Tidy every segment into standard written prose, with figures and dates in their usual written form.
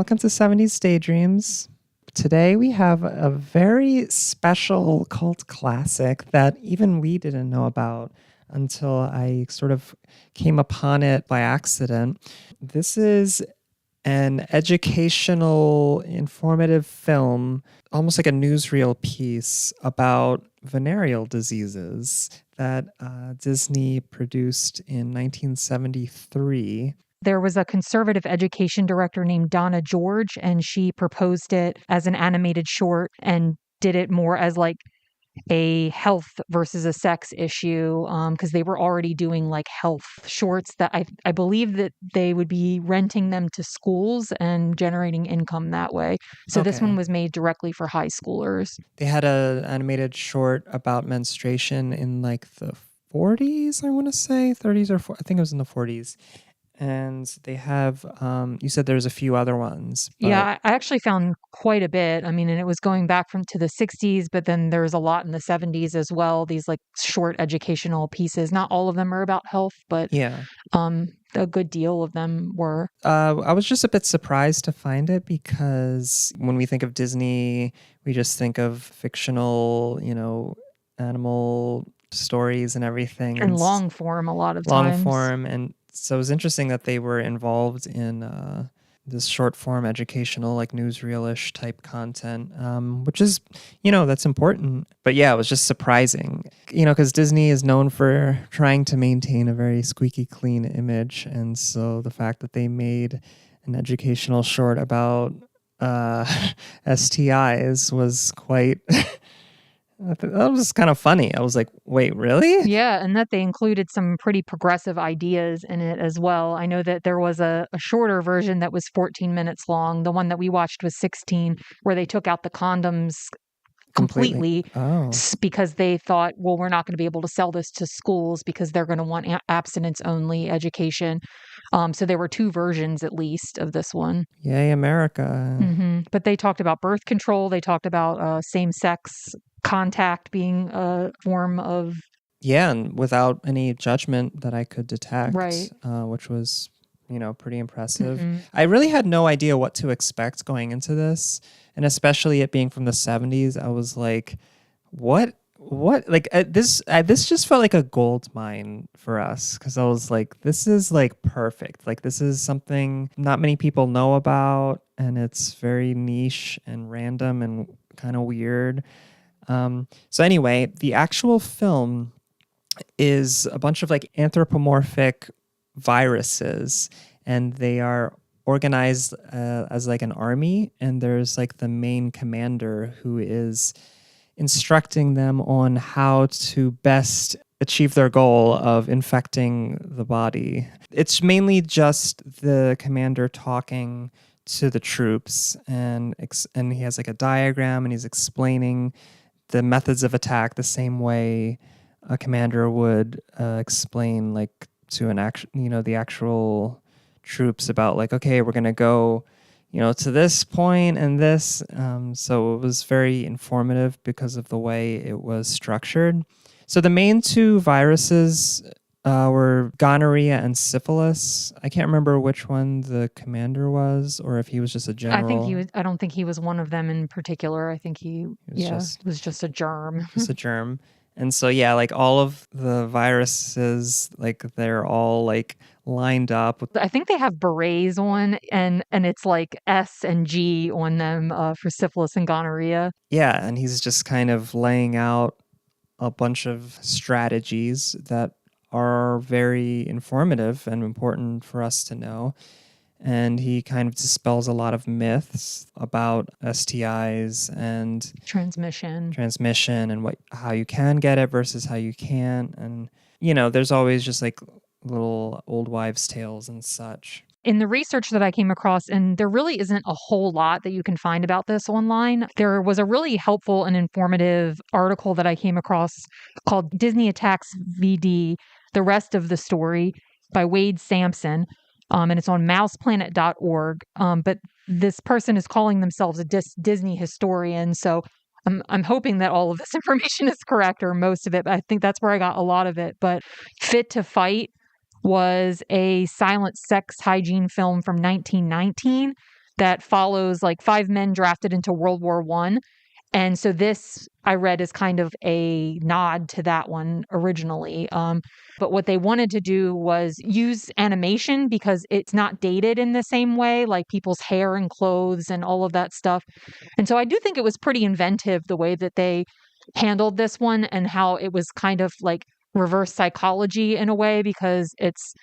welcome to 70s Daydreams. Today we have a very special cult classic that even we didn't know about until I sort of came upon it by accident. This is an educational, informative film, almost like a newsreel piece about venereal diseases that Disney produced in 1973. There was a conservative education director named Donna George, and she proposed it as an animated short and did it more as like a health versus a sex issue, because they were already doing like health shorts that I believe that they would be renting them to schools and generating income that way. So this one was made directly for high schoolers. They had an animated short about menstruation in like the 40s, I want to say, 30s or I think it was in the 40s. And they have, you said there's a few other ones. But... Yeah, I actually found quite a bit. I mean, and it was going back to the 60s, but then there's a lot in the 70s as well. These like short educational pieces. Not all of them are about health, but yeah, a good deal of them were. I was just a bit surprised to find it because when we think of Disney, we just think of fictional, animal stories and everything. And long form a lot of times. Long form. And so it was interesting that they were involved in this short form educational, like newsreel-ish type content, which is, that's important. But yeah, it was just surprising, because Disney is known for trying to maintain a very squeaky clean image. And so the fact that they made an educational short about STIs was quite... That was kind of funny. I was like, wait, really? Yeah, and that they included some pretty progressive ideas in it as well. I know that there was a shorter version that was 14 minutes long. The one that we watched was 16, where they took out the condoms completely. Because they thought, well, we're not going to be able to sell this to schools because they're going to want abstinence-only education. So there were two versions, at least, of this one. Yay, America. Mm-hmm. But they talked about birth control. They talked about same-sex contact being a form of... Yeah, and without any judgment that I could detect, right. Which was, pretty impressive. Mm-hmm. I really had no idea what to expect going into this, and especially it being from the 70s, I was like, what? Like this just felt like a gold mine for us, because I was like, this is like perfect. Like this is something not many people know about, and it's very niche and random and kind of weird. So anyway, the actual film is a bunch of like anthropomorphic viruses, and they are organized as like an army, and there's like the main commander who is instructing them on how to best achieve their goal of infecting the body. It's mainly just the commander talking to the troops, and he has like a diagram, and he's explaining the methods of attack the same way a commander would explain like to the actual troops about like, okay, we're going to go, to this point and this. So it was very informative because of the way it was structured. So the main two viruses were gonorrhea and syphilis. I can't remember which one the commander was, or if he was just a general. I don't think he was one of them in particular. I think he was just a germ. Just a germ. And so, yeah, like all of the viruses, like they're all like lined up. I think they have berets on, and it's like S and G on them for syphilis and gonorrhea. Yeah, and he's just kind of laying out a bunch of strategies that are very informative and important for us to know. And he kind of dispels a lot of myths about STIs and transmission and how you can get it versus how you can't. And, there's always just like little old wives' tales and such. In the research that I came across, and there really isn't a whole lot that you can find about this online, there was a really helpful and informative article that I came across called Disney Attacks VD, The Rest of the Story by Wade Sampson. And it's on mouseplanet.org. But this person is calling themselves a Disney historian. So I'm hoping that all of this information is correct, or most of it. But I think that's where I got a lot of it. But Fit to Fight was a silent sex hygiene film from 1919 that follows like 5 men drafted into World War I. And so this I read is kind of a nod to that one originally. But what they wanted to do was use animation because it's not dated in the same way, like people's hair and clothes and all of that stuff. And so I do think it was pretty inventive the way that they handled this one and how it was kind of like reverse psychology in a way because it's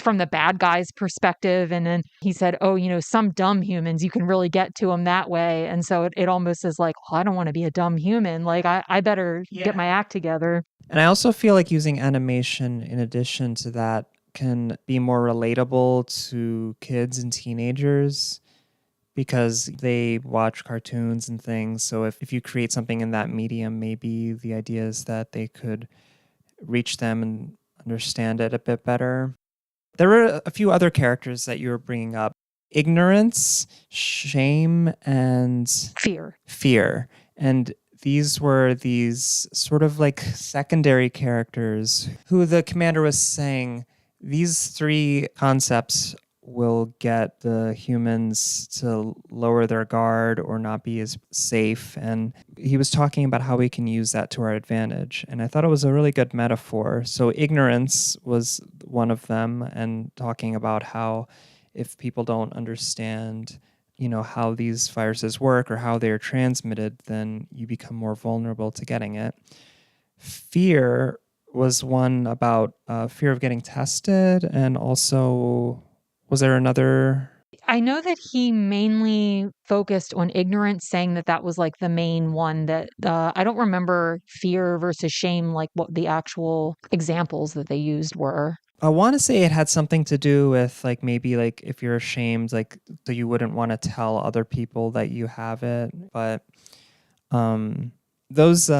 from the bad guy's perspective. And then he said, oh, some dumb humans, you can really get to them that way. And so it almost is like, well, I don't want to be a dumb human. Like I better get my act together. And I also feel like using animation in addition to that can be more relatable to kids and teenagers because they watch cartoons and things. So if you create something in that medium, maybe the idea is that they could reach them and understand it a bit better. There were a few other characters that you were bringing up. Ignorance, shame, and Fear. And these were these sort of like secondary characters who the commander was saying, these three concepts will get the humans to lower their guard or not be as safe. And he was talking about how we can use that to our advantage. And I thought it was a really good metaphor. So ignorance was one of them, and talking about how if people don't understand, how these viruses work or how they're transmitted, then you become more vulnerable to getting it. Fear was one about fear of getting tested, and also, was there another? I know that he mainly focused on ignorance, saying that was like the main one that I don't remember fear versus shame, like what the actual examples that they used were. I want to say it had something to do with like maybe like if you're ashamed, like so you wouldn't want to tell other people that you have it. But those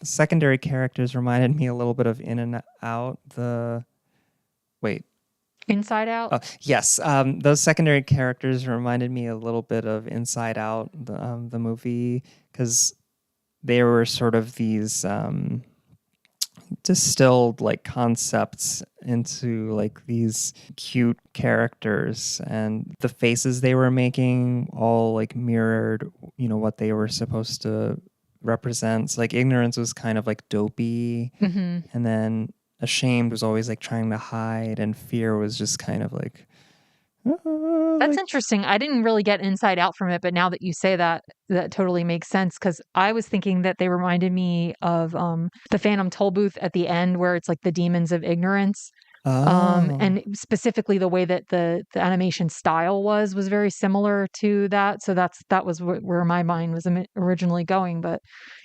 secondary characters reminded me a little bit of In and Out. Inside Out? Yes. Those secondary characters reminded me a little bit of Inside Out, the movie, because they were sort of these distilled like concepts into like these cute characters, and the faces they were making all like mirrored, what they were supposed to represent. So, like ignorance was kind of like dopey, and then ashamed was always like trying to hide, and fear was just kind of like that's interesting. I didn't really get Inside Out from it, but now that you say that, that totally makes sense because I was thinking that they reminded me of the Phantom Toll Booth at the end where it's like the demons of ignorance. And specifically the way that the animation style was very similar to that. So that was where my mind was originally going. But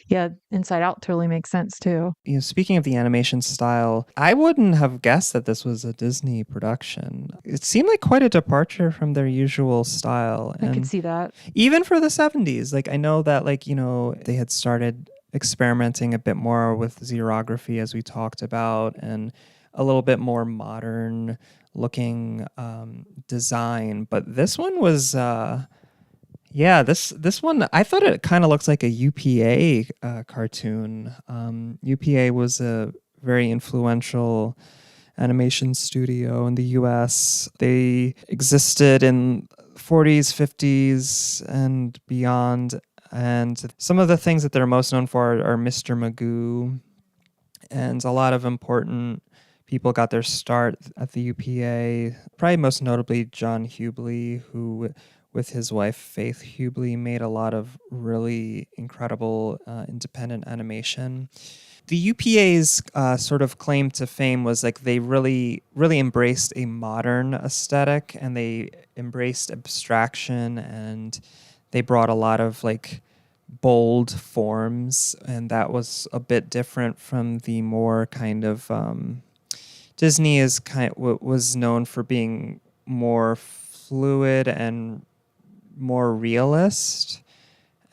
yeah, Inside Out totally makes sense too. Speaking of the animation style, I wouldn't have guessed that this was a Disney production. It seemed like quite a departure from their usual style. I could see that. Even for the 70s, like I know that they had started experimenting a bit more with xerography, as we talked about, and a little bit more modern looking design. But this one was, this one, I thought it kind of looks like a UPA cartoon. UPA was a very influential animation studio in the US. They existed in 40s, 50s, and beyond. And some of the things that they're most known for are Mr. Magoo, and a lot of important people got their start at the UPA, probably most notably John Hubley, who with his wife Faith Hubley made a lot of really incredible independent animation. The UPA's sort of claim to fame was like they really, really embraced a modern aesthetic, and they embraced abstraction, and they brought a lot of like bold forms, and that was a bit different from the more kind of Disney was known for being more fluid and more realist,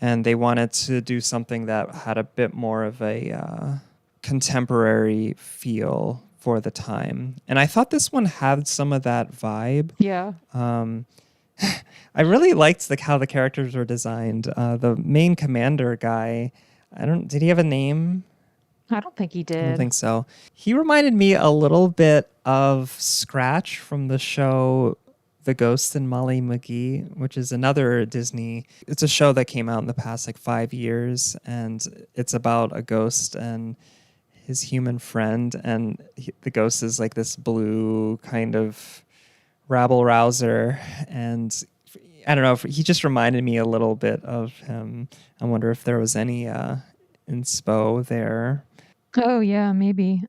and they wanted to do something that had a bit more of a contemporary feel for the time. And I thought this one had some of that vibe. Yeah. I really liked how the characters were designed. The main commander guy, did he have a name? I don't think he did. I don't think so. He reminded me a little bit of Scratch from the show The Ghost and Molly McGee, which is another Disney. It's a show that came out in the past like 5 years, and it's about a ghost and his human friend. And the ghost is like this blue kind of rabble rouser. And I don't know, if he just reminded me a little bit of him. I wonder if there was any inspo there. Oh yeah, maybe.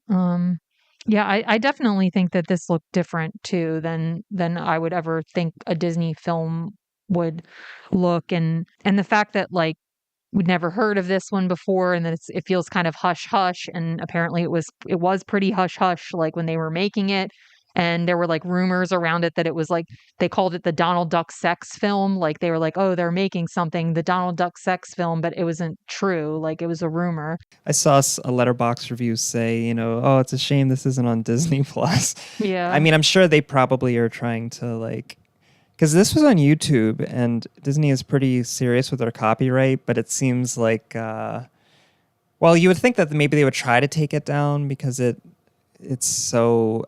Yeah, I definitely think that this looked different too than I would ever think a Disney film would look, and the fact that like we'd never heard of this one before, and that it feels kind of hush hush, and apparently it was pretty hush hush like when they were making it, and there were like rumors around it that it was like they called it the Donald Duck sex film, like they were like, oh, they're making something, the Donald Duck sex film, but it wasn't true, like it was a rumor. I saw a letterbox review say, oh, it's a shame this isn't on Disney Plus. I Yeah. mean, I'm sure they probably are trying to like, because this was on YouTube, and Disney is pretty serious with their copyright, but it seems like, well, you would think that maybe they would try to take it down because it's so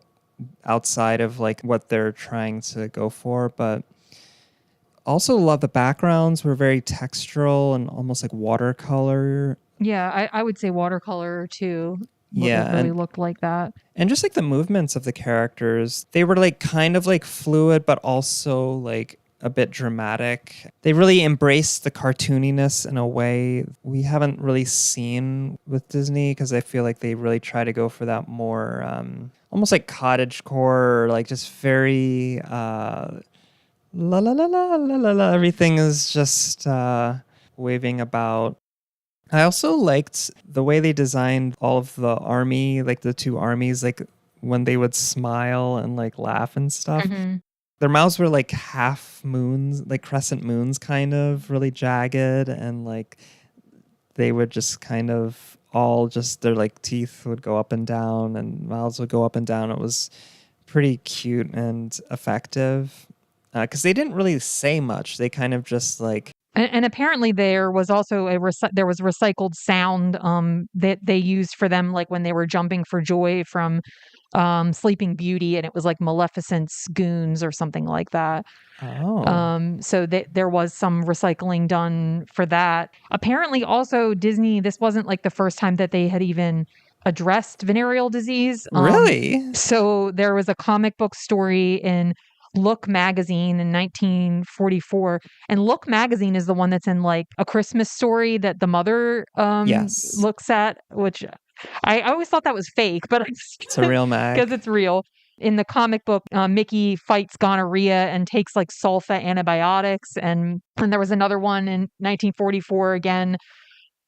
outside of like what they're trying to go for, but also love the backgrounds were very textural and almost like watercolor. Yeah, I would say watercolor too. It Yeah, really looked like that. and just like the movements of the characters, they were like kind of like fluid, but also like a bit dramatic. They really embraced the cartooniness in a way we haven't really seen with Disney, because I feel like they really try to go for that more almost like cottage core, or like just very la la la la la la la. Everything is just waving about. I also liked the way they designed all of the army, like the two armies, like when they would smile and like laugh and stuff. Mhm. Their mouths were like half moons, like crescent moons, kind of really jagged, and like they would just kind of all just their like teeth would go up and down and mouths would go up and down. It was pretty cute and effective because they didn't really say much. They kind of just like, And apparently there was also there was recycled sound that they used for them, like when they were jumping for joy from Sleeping Beauty, and it was like Maleficent's goons or something like that. oh, So there was some recycling done for that. Apparently, also Disney. This wasn't like the first time that they had even addressed venereal disease. really? So there was a comic book story in Look magazine in 1944, and Look magazine is the one that's in like A Christmas Story that the mother Yes. looks at, which I always thought that was fake, but It's a real because mag. it's real. In the comic book, Mickey fights gonorrhea and takes like sulfa antibiotics, and there was another one in 1944 again,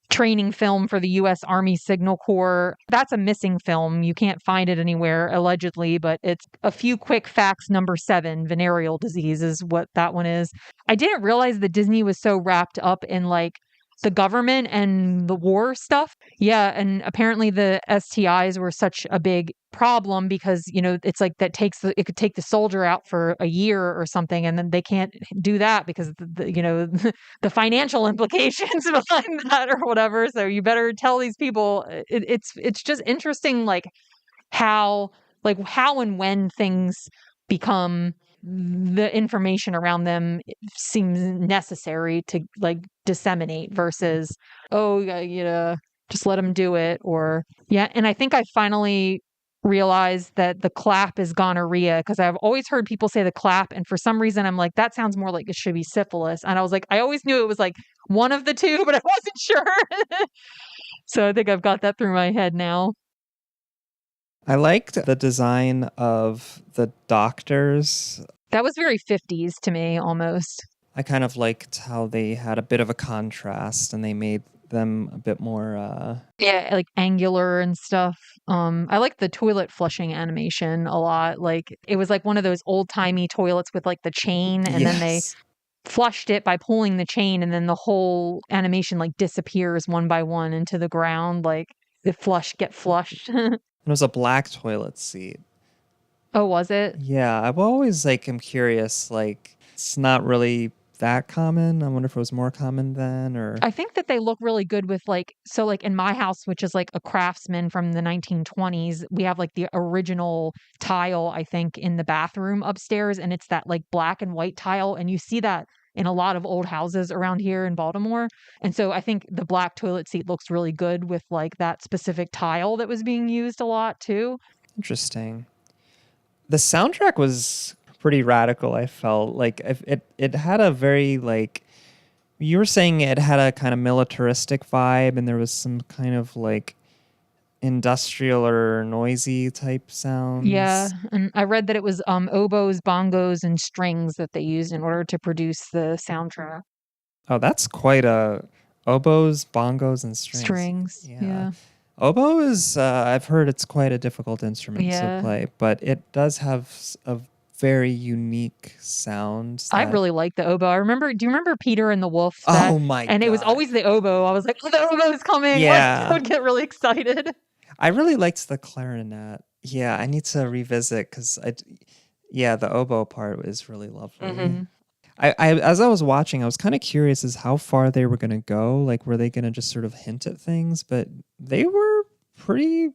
training film for the U.S. Army Signal Corps. That's a missing film. You can't find it anywhere, allegedly, but it's A Few Quick Facts #7, venereal disease is what that one is. I didn't realize that Disney was so wrapped up in like the government and the war stuff. Yeah, and apparently the STIs were such a big problem because, it's like it could take the soldier out for a year or something, and then they can't do that because the financial implications behind that or whatever. So you better tell these people. It's just interesting, how and when things become, the information around them seems necessary to like disseminate versus, oh yeah, just let them do it. Or yeah, and I think I finally realized that the clap is gonorrhea, because I've always heard people say the clap, and for some reason I'm like, that sounds more like it should be syphilis, and I was like, I always knew it was like one of the two, but I wasn't sure. So I think I've got that through my head now. I liked the design of the doctors. That was very 50s to me almost. I kind of liked how they had a bit of a contrast and they made them a bit more Yeah, like angular and stuff. I like the toilet flushing animation a lot. Like it was like one of those old-timey toilets with like the chain, and then they yes. flushed it by pulling the chain, and then the whole animation like disappears one by one into the ground, like the get flushed. It was a black toilet seat. Oh, was it? Yeah, I've always like am curious, like it's not really that common. I wonder if it was more common then, or I think that they look really good with like, so like in my house, which is like a Craftsman from the 1920s, we have like the original tile, I think, in the bathroom upstairs. And it's that like black and white tile. And you see that in a lot of old houses around here in Baltimore. And so I think the black toilet seat looks really good with like that specific tile that was being used a lot too. interesting. The soundtrack was pretty radical. I felt like it had a very like you were saying it had a kind of militaristic vibe, and there was some kind of like industrial or noisy type Yeah, sounds. and I read that it was oboes, bongos, and strings that they used in order to produce the soundtrack. Oh, that's quite a oboes, bongos, and strings. Strings, Yeah. yeah, Oboe is, I've heard it's quite a difficult instrument to yeah. play, but it does have a very unique sound I that, really like the oboe. Do you remember Peter and the Wolf? That, oh my and it was God. always the oboe. I was like, oh, the oboe's coming. Like, I Yeah. would get really excited. I really liked the clarinet. Yeah, I need to revisit because yeah, the oboe part is really lovely. Hmm. As I was watching, I was kind of curious as how far they were going to go. Like, were they going to just sort of hint at things? But they were pretty,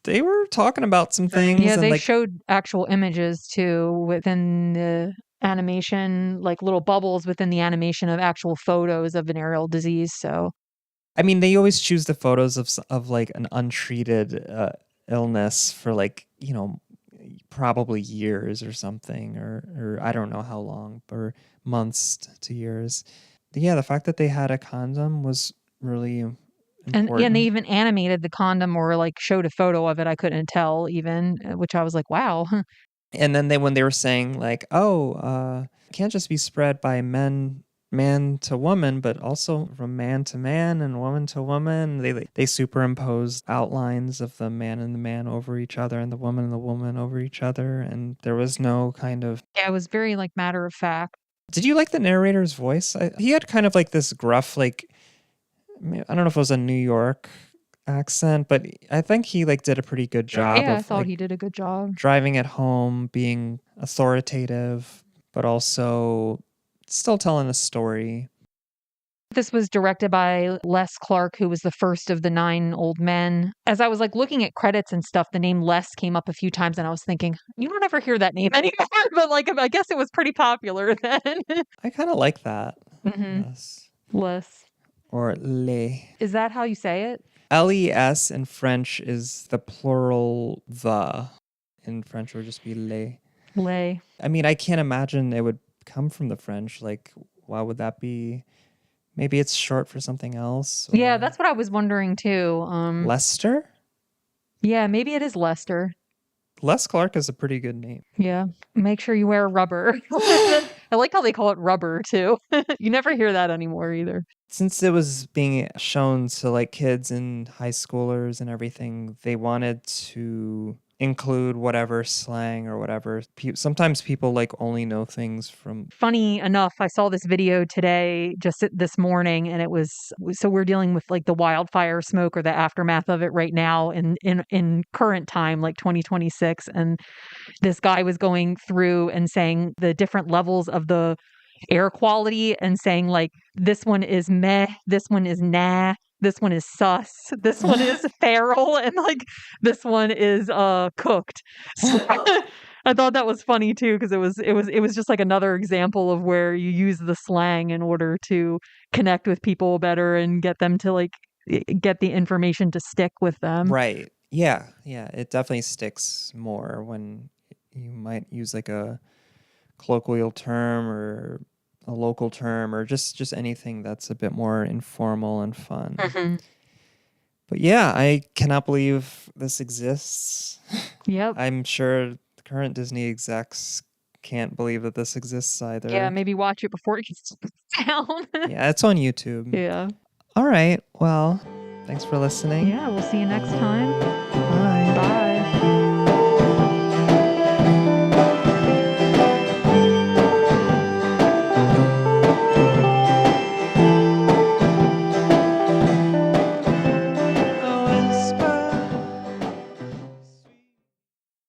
they were talking about some things Yeah, and they like, showed actual images too within the animation, like little bubbles within the animation of actual photos of venereal disease. So, I mean, they always choose the photos of like an untreated illness for like, probably years or something, or I don't know how long, or months to years. Yeah, the fact that they had a condom was really and yeah, and they important. even animated the condom or like showed a photo of it. I couldn't tell even, which I was like, wow. And then when they were saying like, oh, it can't just be spread by man to woman, but also from man to man and woman to woman. They superimposed outlines of the man over each other and the woman over each other, and there was no kind of. Yeah, it was very like matter of fact. Did you like the narrator's voice? He had kind of like this gruff, like I don't know if it was a New York accent, but I think he like did a pretty good job Yeah, I of thought like he did a good job. driving it home, being authoritative, but also still telling a story. This was directed by Les Clark, who was the first of the 9 old men. As I was like looking at credits and stuff, the name Les came up a few times and I was thinking, you don't ever hear that name anymore, but like I guess it was pretty popular then. I kind of like that. Hmm. Yes. Les. Or les. Is that how you say it? Les in French is the plural the. In French, it would just be les. Les. I mean, I can't imagine it would come from the French. Like, why would that be? Maybe it's short for something else. Yeah, that's what I was wondering too. Lester? Yeah, maybe it is Lester. Les Clark is a pretty good name. Yeah. Make sure you wear rubber. I like how they call it rubber too. You never hear that anymore either. Since it was being shown to like kids and high schoolers and everything, they wanted to include whatever slang or whatever. Sometimes people like only know things from. Funny enough, I saw this video today, just this morning, and it was so we're dealing with like the wildfire smoke or the aftermath of it right now in current time, like 2026. And this guy was going through and saying the different levels of the air quality and saying like this one is meh, this one is nah, this one is sus, this one is feral, and like this one is cooked. So I thought that was funny too because it was just like another example of where you use the slang in order to connect with people better and get them to like get the information to stick with them. Right. Yeah. Yeah. It definitely sticks more when you might use like a colloquial term or a local term or just anything that's a bit more informal and fun. Mhm. But yeah, I cannot believe this exists. Yep. I'm sure the current Disney execs can't believe that this exists either. Yeah, maybe watch it before it gets down. Yeah, it's on YouTube. Yeah. All right. Well, thanks for listening. Yeah, we'll see you next time.